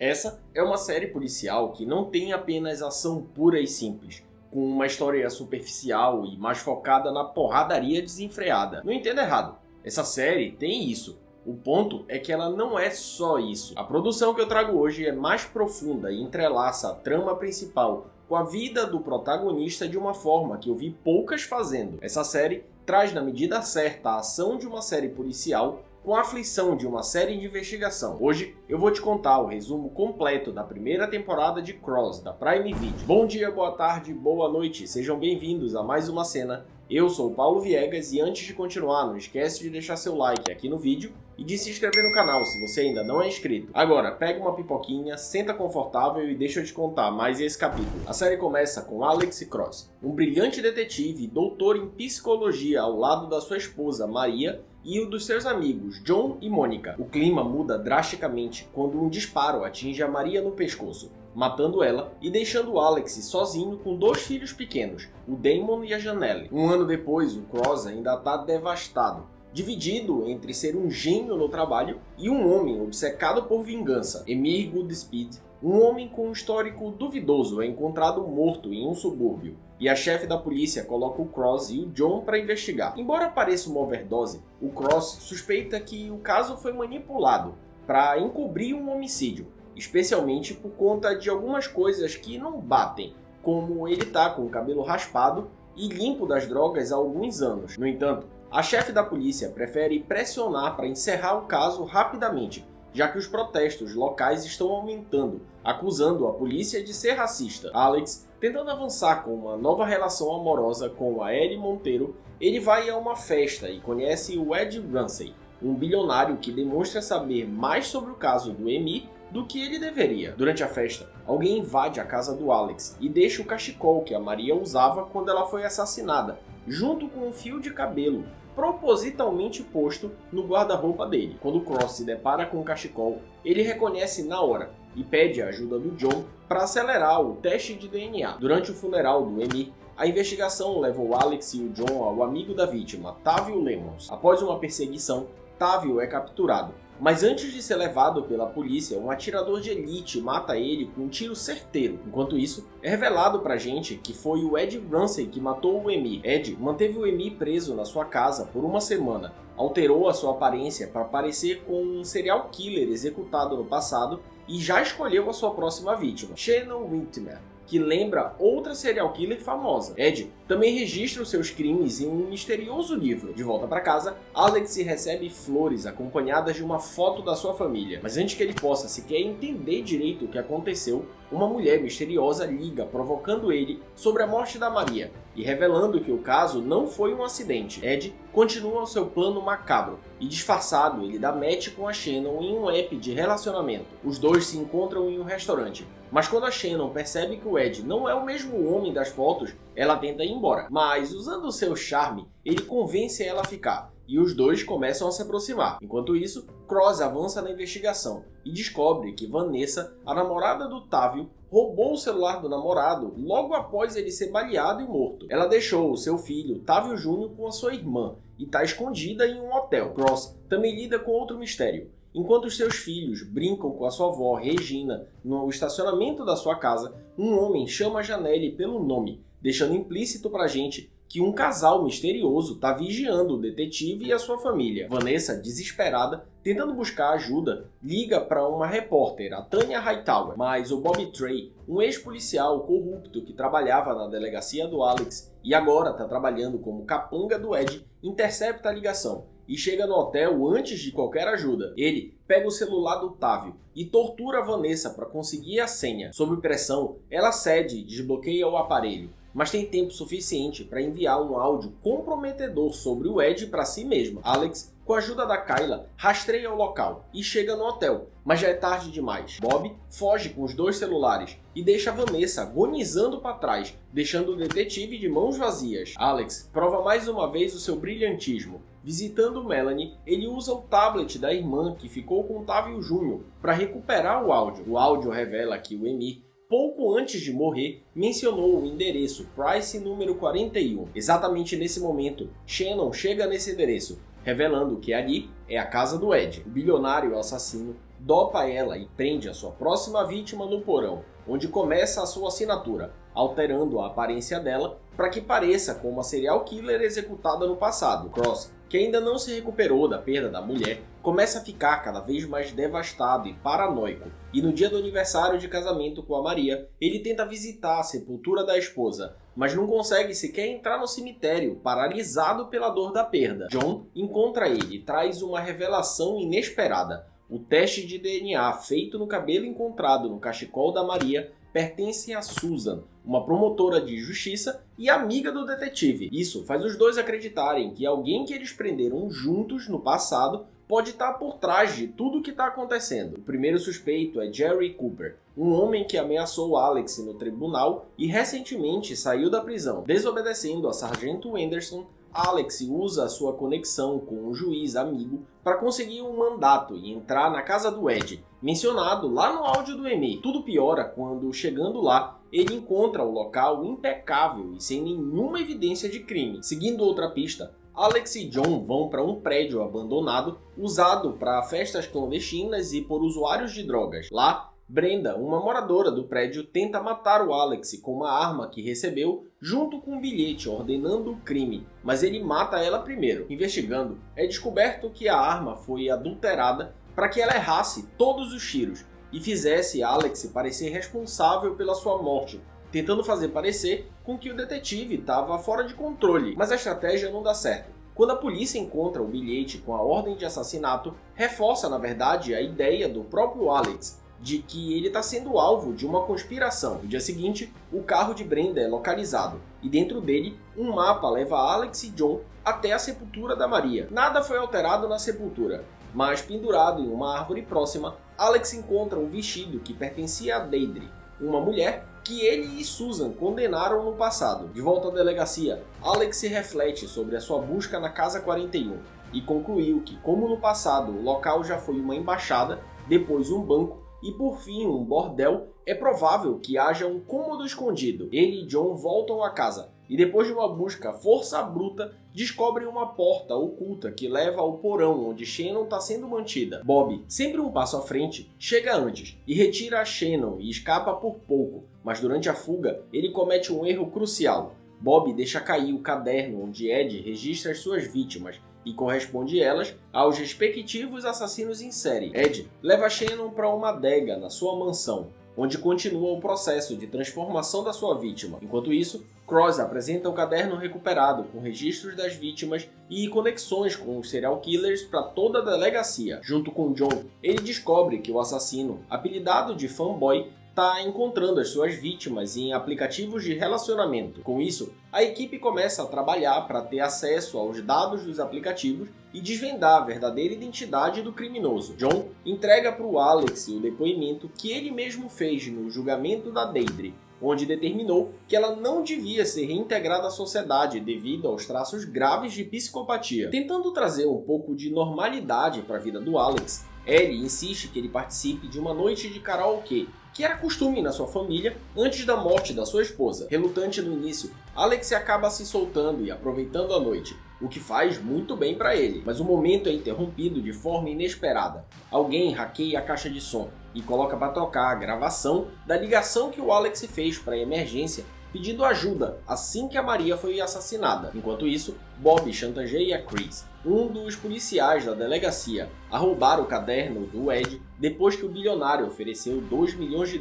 Essa é uma série policial que não tem apenas ação pura e simples, com uma história superficial e mais focada na porradaria desenfreada. Não entenda errado, essa série tem isso. O ponto é que ela não é só isso. A produção que eu trago hoje é mais profunda e entrelaça a trama principal com a vida do protagonista de uma forma que eu vi poucas fazendo. Essa série traz na medida certa a ação de uma série policial com a aflição de uma série de investigação. Hoje eu vou te contar o resumo completo da primeira temporada de Cross, da Prime Video. Bom dia, boa tarde, boa noite, sejam bem-vindos a mais uma cena. Eu sou o Paulo Viegas e antes de continuar, não esquece de deixar seu like aqui no vídeo e de se inscrever no canal se você ainda não é inscrito. Agora, pega uma pipoquinha, senta confortável e deixa eu te contar mais esse capítulo. A série começa com Alex Cross, um brilhante detetive e doutor em psicologia ao lado da sua esposa Maria e o dos seus amigos John e Mônica. O clima muda drasticamente quando um disparo atinge a Maria no pescoço, matando ela e deixando Alex sozinho com dois filhos pequenos, o Damon e a Janelle. Um ano depois, o Cross ainda está devastado, dividido entre ser um gênio no trabalho e um homem obcecado por vingança. Emir Goodspeed, um homem com um histórico duvidoso, é encontrado morto em um subúrbio, e a chefe da polícia coloca o Cross e o John para investigar. Embora pareça uma overdose, o Cross suspeita que o caso foi manipulado para encobrir um homicídio, especialmente por conta de algumas coisas que não batem, como ele tá com o cabelo raspado e limpo das drogas há alguns anos. No entanto, a chefe da polícia prefere pressionar para encerrar o caso rapidamente, já que os protestos locais estão aumentando, acusando a polícia de ser racista. Alex, tentando avançar com uma nova relação amorosa com a Ellie Monteiro, ele vai a uma festa e conhece o Ed Ramsey, um bilionário que demonstra saber mais sobre o caso do Emir do que ele deveria. Durante a festa, alguém invade a casa do Alex e deixa o cachecol que a Maria usava quando ela foi assassinada, junto com um fio de cabelo propositalmente posto no guarda-roupa dele. Quando o Cross se depara com o cachecol, ele reconhece na hora e pede a ajuda do John para acelerar o teste de DNA. Durante o funeral do Emir, a investigação leva o Alex e o John ao amigo da vítima, Tavio Lemons. Após uma perseguição, Tavio é capturado, mas antes de ser levado pela polícia, um atirador de elite mata ele com um tiro certeiro. Enquanto isso, é revelado pra gente que foi o Ed Ramsey que matou o Emir. Ed manteve o Emir preso na sua casa por uma semana, alterou a sua aparência para parecer com um serial killer executado no passado e já escolheu a sua próxima vítima, Shannon Whitmer, que lembra outra serial killer famosa. Ed também registra os seus crimes em um misterioso livro. De volta para casa, Alex recebe flores acompanhadas de uma foto da sua família. Mas antes que ele possa sequer entender direito o que aconteceu, uma mulher misteriosa liga, provocando ele sobre a morte da Maria e revelando que o caso não foi um acidente. Ed continua o seu plano macabro e, disfarçado, ele dá match com a Shannon em um app de relacionamento. Os dois se encontram em um restaurante, mas quando a Shannon percebe que o Ed não é o mesmo homem das fotos, ela tenta ir embora. Mas, usando o seu charme, ele convence ela a ficar, e os dois começam a se aproximar. Enquanto isso, Cross avança na investigação e descobre que Vanessa, a namorada do Tavio, roubou o celular do namorado logo após ele ser baleado e morto. Ela deixou o seu filho, Tavio Jr., com a sua irmã e está escondida em um hotel. Cross também lida com outro mistério. Enquanto os seus filhos brincam com a sua avó, Regina, no estacionamento da sua casa, um homem chama Janelle pelo nome, deixando implícito pra gente que um casal misterioso está vigiando o detetive e a sua família. Vanessa, desesperada, tentando buscar ajuda, liga para uma repórter, a Tanya Hightower, mas o Bob Trey, um ex-policial corrupto que trabalhava na delegacia do Alex e agora está trabalhando como capanga do Ed, intercepta a ligação e chega no hotel antes de qualquer ajuda. Ele pega o celular do Tavio e tortura Vanessa para conseguir a senha. Sob pressão, ela cede e desbloqueia o aparelho, mas tem tempo suficiente para enviar um áudio comprometedor sobre o Ed para si mesma. Alex, com a ajuda da Kayla, rastreia o local e chega no hotel, mas já é tarde demais. Bob foge com os dois celulares e deixa Vanessa agonizando para trás, deixando o detetive de mãos vazias. Alex prova mais uma vez o seu brilhantismo. Visitando Melanie, ele usa o tablet da irmã que ficou com o Tavio Jr. para recuperar o áudio. O áudio revela que o Emir, pouco antes de morrer, mencionou o endereço Price número 41. Exatamente nesse momento, Shannon chega nesse endereço, revelando que ali é a casa do Ed. O bilionário assassino dopa ela e prende a sua próxima vítima no porão, onde começa a sua assinatura, alterando a aparência dela para que pareça com uma serial killer executada no passado. Cross, que ainda não se recuperou da perda da mulher, começa a ficar cada vez mais devastado e paranoico, e no dia do aniversário de casamento com a Maria, ele tenta visitar a sepultura da esposa, mas não consegue sequer entrar no cemitério, paralisado pela dor da perda. John encontra ele e traz uma revelação inesperada. O teste de DNA feito no cabelo encontrado no cachecol da Maria pertence a Susan, uma promotora de justiça e amiga do detetive. Isso faz os dois acreditarem que alguém que eles prenderam juntos no passado pode estar por trás de tudo o que está acontecendo. O primeiro suspeito é Jerry Cooper, um homem que ameaçou Alex no tribunal e recentemente saiu da prisão. Desobedecendo a Sargento Anderson, Alex usa a sua conexão com um juiz amigo para conseguir um mandato e entrar na casa do Ed, mencionado lá no áudio do e-mail. Tudo piora quando, chegando lá, ele encontra o local impecável e sem nenhuma evidência de crime. Seguindo outra pista, Alex e John vão para um prédio abandonado usado para festas clandestinas e por usuários de drogas. Lá, Brenda, uma moradora do prédio, tenta matar o Alex com uma arma que recebeu junto com um bilhete ordenando o crime, mas ele mata ela primeiro. Investigando, é descoberto que a arma foi adulterada para que ela errasse todos os tiros e fizesse Alex parecer responsável pela sua morte, tentando fazer parecer com que o detetive estava fora de controle. Mas a estratégia não dá certo. Quando a polícia encontra o bilhete com a ordem de assassinato, reforça na verdade a ideia do próprio Alex de que ele está sendo alvo de uma conspiração. No dia seguinte, o carro de Brenda é localizado e dentro dele um mapa leva Alex e John até a sepultura da Maria. Nada foi alterado na sepultura, mas pendurado em uma árvore próxima, Alex encontra um vestido que pertencia a Deidre, uma mulher que ele e Susan condenaram no passado. De volta à delegacia, Alex se reflete sobre a sua busca na Casa 41 e concluiu que, como no passado o local já foi uma embaixada, depois um banco e por fim um bordel, é provável que haja um cômodo escondido. Ele e John voltam à casa e depois de uma busca força bruta, descobrem uma porta oculta que leva ao porão onde Shannon está sendo mantida. Bob, sempre um passo à frente, chega antes e retira a Shannon e escapa por pouco, mas durante a fuga ele comete um erro crucial. Bob deixa cair o caderno onde Ed registra as suas vítimas e corresponde elas aos respectivos assassinos em série. Ed leva Shannon para uma adega na sua mansão, onde continua o processo de transformação da sua vítima. Enquanto isso, Cross apresenta o caderno recuperado com registros das vítimas e conexões com os serial killers para toda a delegacia. Junto com John, ele descobre que o assassino, apelidado de Fanboy, está encontrando as suas vítimas em aplicativos de relacionamento. Com isso, a equipe começa a trabalhar para ter acesso aos dados dos aplicativos e desvendar a verdadeira identidade do criminoso. John entrega para o Alex o depoimento que ele mesmo fez no julgamento da Deidre, onde determinou que ela não devia ser reintegrada à sociedade devido aos traços graves de psicopatia. Tentando trazer um pouco de normalidade para a vida do Alex, Ellie insiste que ele participe de uma noite de karaokê, que era costume na sua família antes da morte da sua esposa. Relutante no início, Alex acaba se soltando e aproveitando a noite, o que faz muito bem para ele. Mas o momento é interrompido de forma inesperada. Alguém hackeia a caixa de som e coloca para tocar a gravação da ligação que o Alex fez para a emergência pedindo ajuda assim que a Maria foi assassinada. Enquanto isso, Bob chantageia Chris, um dos policiais da delegacia, a roubar o caderno do Ed depois que o bilionário ofereceu $2 milhões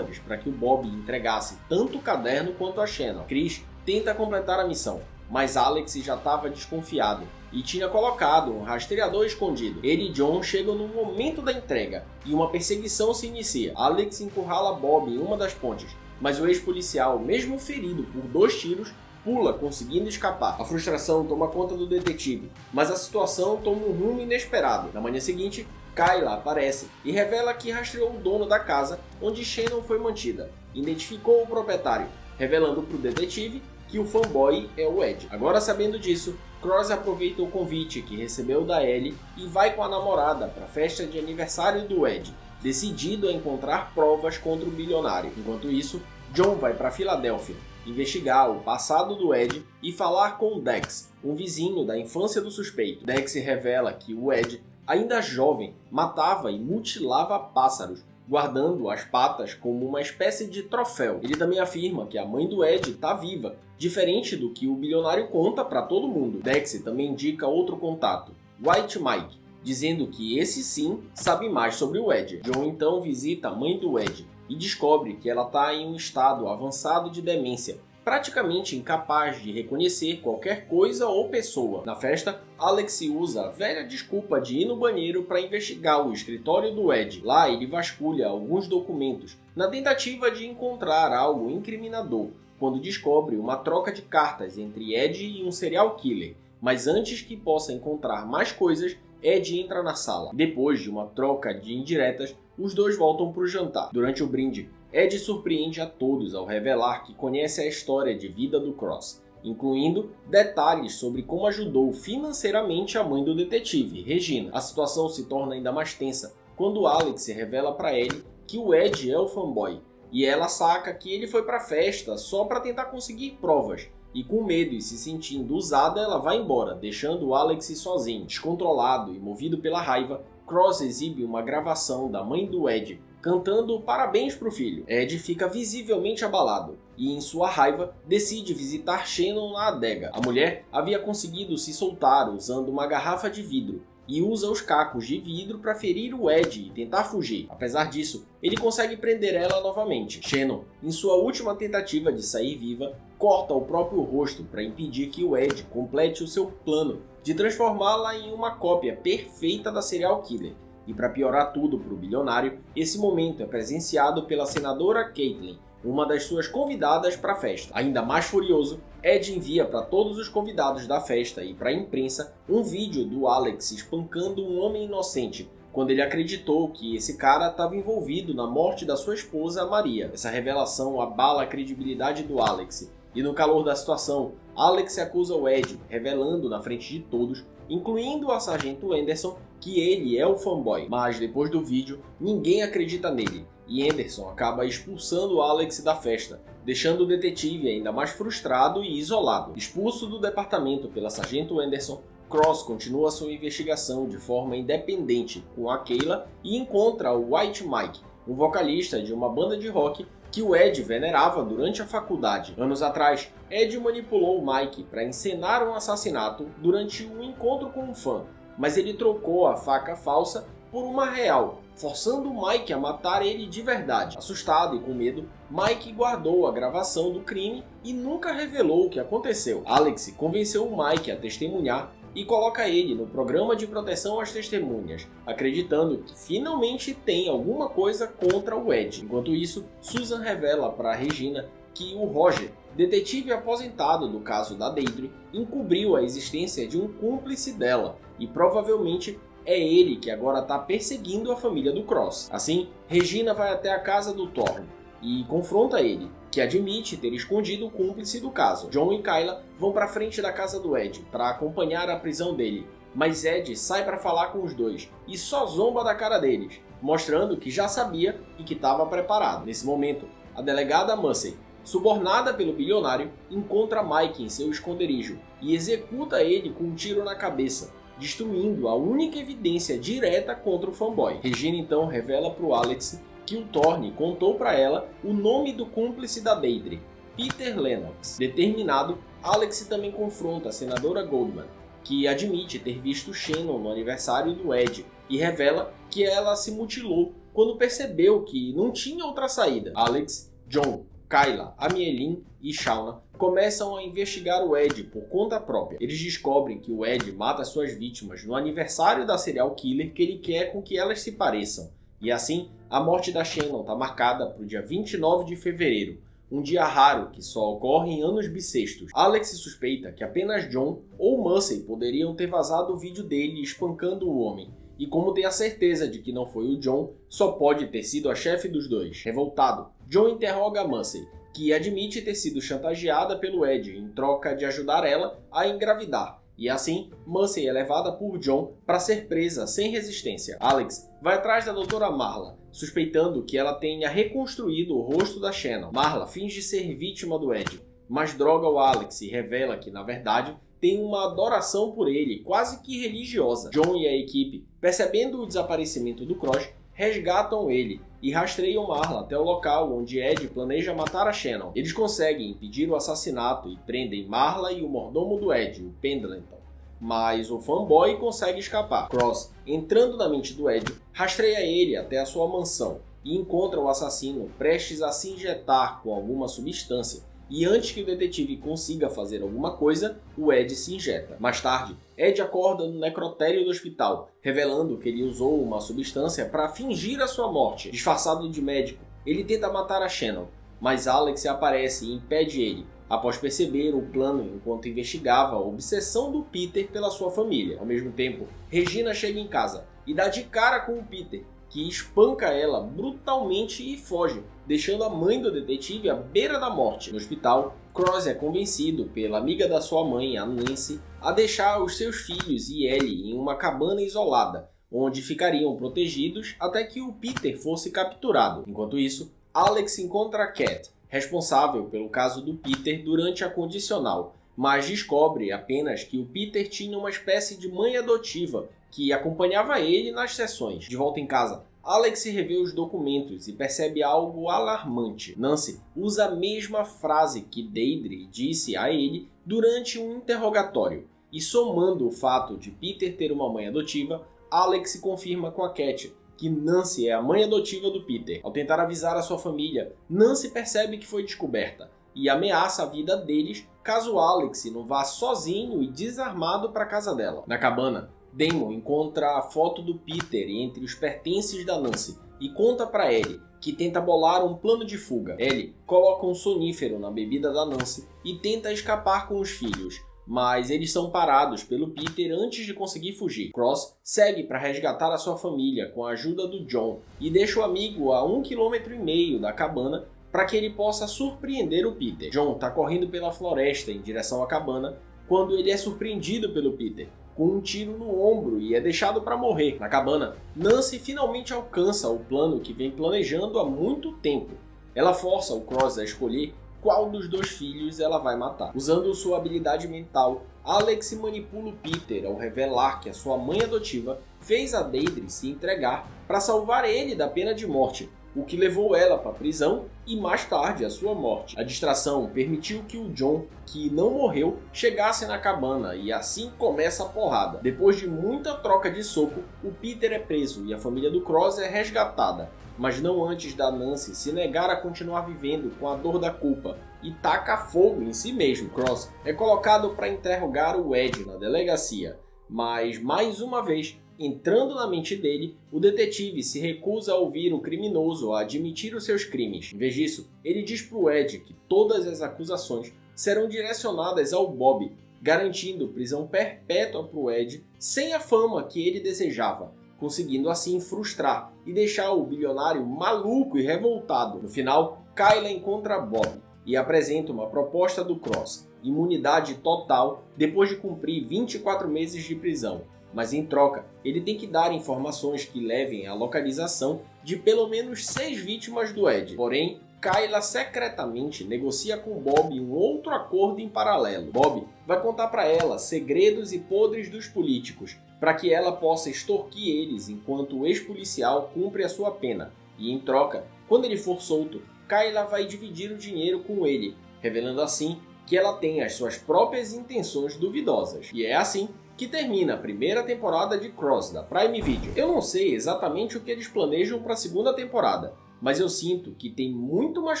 para que o Bob entregasse tanto o caderno quanto a Shannon. Chris tenta completar a missão, mas Alex já estava desconfiado e tinha colocado um rastreador escondido. Ele e John chegam no momento da entrega e uma perseguição se inicia. Alex encurrala Bob em uma das pontes, mas o ex-policial, mesmo ferido por 2 tiros, pula, conseguindo escapar. A frustração toma conta do detetive, mas a situação toma um rumo inesperado. Na manhã seguinte, Kyla aparece e revela que rastreou o dono da casa onde Shannon foi mantida. Identificou o proprietário, revelando para o detetive que o fanboy é o Ed. Agora sabendo disso, Cross aproveita o convite que recebeu da Ellie e vai com a namorada para a festa de aniversário do Ed, decidido a encontrar provas contra o bilionário. Enquanto isso, John vai para Filadélfia investigar o passado do Ed e falar com Dex, um vizinho da infância do suspeito. Dex revela que o Ed ainda jovem, matava e mutilava pássaros, guardando as patas como uma espécie de troféu. Ele também afirma que a mãe do Ed está viva, diferente do que o bilionário conta para todo mundo. Dex também indica outro contato, White Mike, dizendo que esse sim sabe mais sobre o Ed. John então visita a mãe do Ed e descobre que ela está em um estado avançado de demência, praticamente incapaz de reconhecer qualquer coisa ou pessoa. Na festa, Alex usa a velha desculpa de ir no banheiro para investigar o escritório do Ed. Lá ele vasculha alguns documentos, na tentativa de encontrar algo incriminador, quando descobre uma troca de cartas entre Ed e um serial killer. Mas antes que possa encontrar mais coisas, Ed entra na sala. Depois de uma troca de indiretas, os dois voltam para o jantar. Durante o brinde, Ed surpreende a todos ao revelar que conhece a história de vida do Cross, incluindo detalhes sobre como ajudou financeiramente a mãe do detetive, Regina. A situação se torna ainda mais tensa quando Alex revela para ele que o Ed é o fanboy, e ela saca que ele foi para a festa só para tentar conseguir provas. E com medo e se sentindo usada, ela vai embora, deixando o Alex sozinho. Descontrolado e movido pela raiva, Cross exibe uma gravação da mãe do Ed, cantando parabéns pro filho. Ed fica visivelmente abalado e, em sua raiva, decide visitar Shannon na adega. A mulher havia conseguido se soltar usando uma garrafa de vidro e usa os cacos de vidro para ferir o Ed e tentar fugir. Apesar disso, ele consegue prender ela novamente. Shannon, em sua última tentativa de sair viva, corta o próprio rosto para impedir que o Ed complete o seu plano de transformá-la em uma cópia perfeita da serial killer. E para piorar tudo para o bilionário, esse momento é presenciado pela senadora Caitlin, uma das suas convidadas para a festa. Ainda mais furioso, Ed envia para todos os convidados da festa e para a imprensa um vídeo do Alex espancando um homem inocente, quando ele acreditou que esse cara estava envolvido na morte da sua esposa Maria. Essa revelação abala a credibilidade do Alex, e no calor da situação, Alex acusa o Ed, revelando na frente de todos, incluindo a sargento Anderson, que ele é o fanboy. Mas depois do vídeo, ninguém acredita nele, e Anderson acaba expulsando Alex da festa, deixando o detetive ainda mais frustrado e isolado. Expulso do departamento pela sargento Anderson, Cross continua sua investigação de forma independente com a Kayla e encontra o White Mike, um vocalista de uma banda de rock que o Ed venerava durante a faculdade. Anos atrás, Ed manipulou o Mike para encenar um assassinato durante um encontro com um fã, mas ele trocou a faca falsa por uma real, forçando o Mike a matar ele de verdade. Assustado e com medo, Mike guardou a gravação do crime e nunca revelou o que aconteceu. Alex convenceu o Mike a testemunhar e coloca ele no programa de proteção às testemunhas, acreditando que finalmente tem alguma coisa contra o Ed. Enquanto isso, Susan revela para Regina que o Roger, detetive aposentado do caso da Deidre, encobriu a existência de um cúmplice dela e provavelmente é ele que agora está perseguindo a família do Cross. Assim, Regina vai até a casa do Thorne e confronta ele, que admite ter escondido o cúmplice do caso. John e Kayla vão para frente da casa do Ed para acompanhar a prisão dele, mas Ed sai para falar com os dois e só zomba da cara deles, mostrando que já sabia e que estava preparado. Nesse momento, a delegada Mussey, subornada pelo bilionário, encontra Mike em seu esconderijo e executa ele com um tiro na cabeça, destruindo a única evidência direta contra o fanboy. Regina então revela para o Alex que o Thorne contou para ela o nome do cúmplice da Deidre, Peter Lennox. Determinado, Alex também confronta a senadora Goldman, que admite ter visto Shannon no aniversário do Ed e revela que ela se mutilou quando percebeu que não tinha outra saída. Alex, John, Kayla, Amielin e Shauna começam a investigar o Ed por conta própria. Eles descobrem que o Ed mata suas vítimas no aniversário da serial killer que ele quer com que elas se pareçam. E assim, a morte da Shannon está marcada para o dia 29 de fevereiro, um dia raro que só ocorre em anos bissextos. Alex suspeita que apenas John ou Mussey poderiam ter vazado o vídeo dele espancando o homem, e como tem a certeza de que não foi o John, só pode ter sido a chefe dos dois. Revoltado, John interroga Mussey, que admite ter sido chantageada pelo Ed em troca de ajudar ela a engravidar. E assim, Mussey é levada por John para ser presa sem resistência. Alex vai atrás da doutora Marla, suspeitando que ela tenha reconstruído o rosto da Shannon. Marla finge ser vítima do Ed, mas droga o Alex e revela que, na verdade, têm uma adoração por ele, quase que religiosa. John e a equipe, percebendo o desaparecimento do Cross, resgatam ele e rastreiam Marla até o local onde Ed planeja matar a Shannon. Eles conseguem impedir o assassinato e prendem Marla e o mordomo do Ed, o Pendleton. Mas o fanboy consegue escapar. Cross, entrando na mente do Ed, rastreia ele até a sua mansão e encontra o assassino prestes a se injetar com alguma substância. E antes que o detetive consiga fazer alguma coisa, o Ed se injeta. Mais tarde, Ed acorda no necrotério do hospital, revelando que ele usou uma substância para fingir a sua morte. Disfarçado de médico, ele tenta matar a Shannon, mas Alex aparece e impede ele, após perceber o plano enquanto investigava a obsessão do Peter pela sua família. Ao mesmo tempo, Regina chega em casa e dá de cara com o Peter, que espanca ela brutalmente e foge, deixando a mãe do detetive à beira da morte. No hospital, Cross é convencido pela amiga da sua mãe, a Nancy, a deixar os seus filhos e Ellie em uma cabana isolada, onde ficariam protegidos até que o Peter fosse capturado. Enquanto isso, Alex encontra a Cat, responsável pelo caso do Peter durante a condicional, mas descobre apenas que o Peter tinha uma espécie de mãe adotiva que acompanhava ele nas sessões. De volta em casa, Alex revê os documentos e percebe algo alarmante. Nancy usa a mesma frase que Deirdre disse a ele durante um interrogatório, e somando o fato de Peter ter uma mãe adotiva, Alex confirma com a Cat que Nancy é a mãe adotiva do Peter. Ao tentar avisar a sua família, Nancy percebe que foi descoberta e ameaça a vida deles caso Alex não vá sozinho e desarmado para a casa dela. Na cabana, Damon encontra a foto do Peter entre os pertences da Nancy e conta para Ellie que tenta bolar um plano de fuga. Ellie coloca um sonífero na bebida da Nancy e tenta escapar com os filhos, mas eles são parados pelo Peter antes de conseguir fugir. Cross segue para resgatar a sua família com a ajuda do John e deixa o amigo a 1,5 km da cabana para que ele possa surpreender o Peter. John está correndo pela floresta em direção à cabana quando ele é surpreendido pelo Peter com um tiro no ombro e é deixado para morrer. Na cabana, Nancy finalmente alcança o plano que vem planejando há muito tempo. Ela força o Cross a escolher qual dos dois filhos ela vai matar. Usando sua habilidade mental, Alex manipula o Peter ao revelar que a sua mãe adotiva fez a Deirdre se entregar para salvar ele da pena de morte, o que levou ela para a prisão e mais tarde a sua morte. A distração permitiu que o John, que não morreu, chegasse na cabana e assim começa a porrada. Depois de muita troca de soco, o Peter é preso e a família do Cross é resgatada, mas não antes da Nancy se negar a continuar vivendo com a dor da culpa e taca fogo em si mesmo. Cross é colocado para interrogar o Ed na delegacia, mas mais uma vez, entrando na mente dele, o detetive se recusa a ouvir o criminoso a admitir os seus crimes. Em vez disso, ele diz pro Ed que todas as acusações serão direcionadas ao Bob, garantindo prisão perpétua pro Ed sem a fama que ele desejava, conseguindo assim frustrar e deixar o bilionário maluco e revoltado. No final, Kyla encontra Bob e apresenta uma proposta do Cross, imunidade total depois de cumprir 24 meses de prisão. Mas em troca, ele tem que dar informações que levem à localização de pelo menos 6 vítimas do Ed. Porém, Kyla secretamente negocia com Bob um outro acordo em paralelo. Bob vai contar para ela segredos e podres dos políticos, para que ela possa extorquir eles enquanto o ex-policial cumpre a sua pena. E em troca, quando ele for solto, Kyla vai dividir o dinheiro com ele, revelando assim que ela tem as suas próprias intenções duvidosas. E é assim que termina a primeira temporada de Cross, da Prime Video. Eu não sei exatamente o que eles planejam para a segunda temporada, mas eu sinto que tem muito mais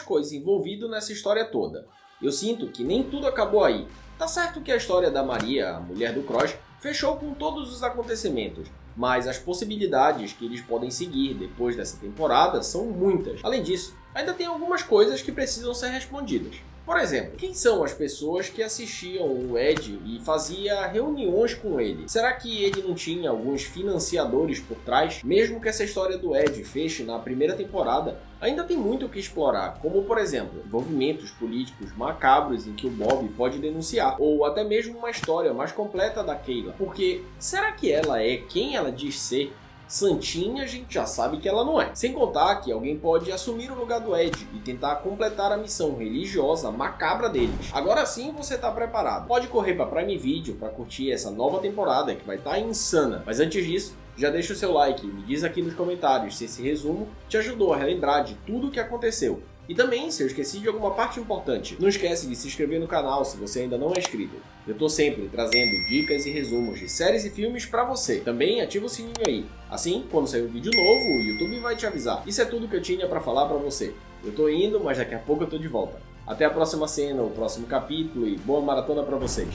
coisa envolvido nessa história toda. Eu sinto que nem tudo acabou aí. Tá certo que a história da Maria, a mulher do Cross, fechou com todos os acontecimentos, mas as possibilidades que eles podem seguir depois dessa temporada são muitas. Além disso, ainda tem algumas coisas que precisam ser respondidas. Por exemplo, quem são as pessoas que assistiam o Ed e fazia reuniões com ele? Será que ele não tinha alguns financiadores por trás? Mesmo que essa história do Ed feche na primeira temporada, ainda tem muito o que explorar, como por exemplo, envolvimentos políticos macabros em que o Bob pode denunciar, ou até mesmo uma história mais completa da Kyla. Porque será que ela é quem ela diz ser? santinha a gente já sabe que ela não é. Sem contar que alguém pode assumir o lugar do Ed e tentar completar a missão religiosa macabra deles. Agora sim você tá preparado. Pode correr pra Prime Video pra curtir essa nova temporada que vai estar insana. Mas antes disso, já deixa o seu like e me diz aqui nos comentários se esse resumo te ajudou a relembrar de tudo o que aconteceu. E também, se eu esqueci de alguma parte importante, não esquece de se inscrever no canal se você ainda não é inscrito. Eu tô sempre trazendo dicas e resumos de séries e filmes pra você. Também ativa o sininho aí. Assim, quando sair um vídeo novo, o YouTube vai te avisar. Isso é tudo que eu tinha pra falar pra você. Eu tô indo, mas daqui a pouco eu tô de volta. Até a próxima cena, o próximo capítulo e boa maratona pra vocês.